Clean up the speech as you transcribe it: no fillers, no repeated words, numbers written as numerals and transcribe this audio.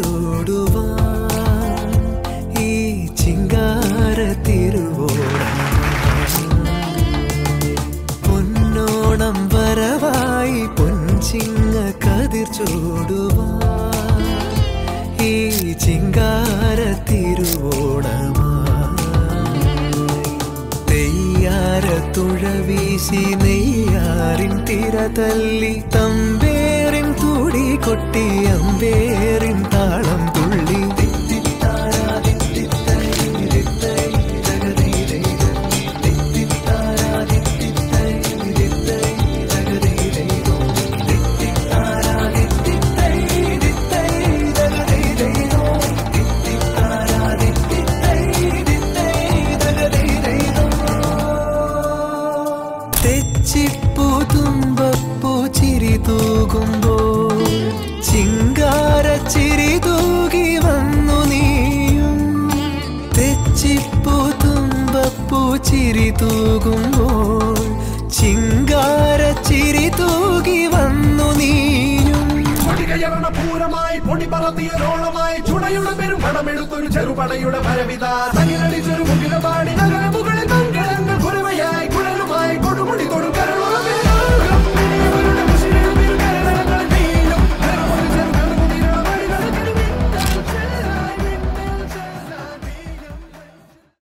ചൂടുവാൻ ഈ ചിങ്കാര തിരുവോണം പൊന്നോണം വരവായി പൊൻചിങ്ങ കതിർ ചൂടുവാൻ ഈ ചിങ്കാര തിരുവോണമായി നെയ്യാര തുഴ വീശി നെയ്യാറിൻ തിര തല്ലി തമ്പേറിൻ തുടി കൊട്ടി അമ്പേറിൻ താളം തുള്ളി തെച്ചിപ്പൂ തുമ്പപ്പൂ ചിരി തൂകുമ്പോൾ ചിങ്കാര ചിരി തൂകി വന്നു നീയും തെച്ചിപ്പൂ തുമ്പപ്പൂ ചിരി തൂകുമ്പോൾ ചിങ്കാര ചിരി തൂകി വന്നു നീയും പൂരമായി പൊടി പറത്തിയ റോളമായി ചുടയുടെ പെരും പടമെടുത്തൊരു ചെറുപടയുടെ ഭരവിത തകിലടിച്ചൊരു മുകിലമായി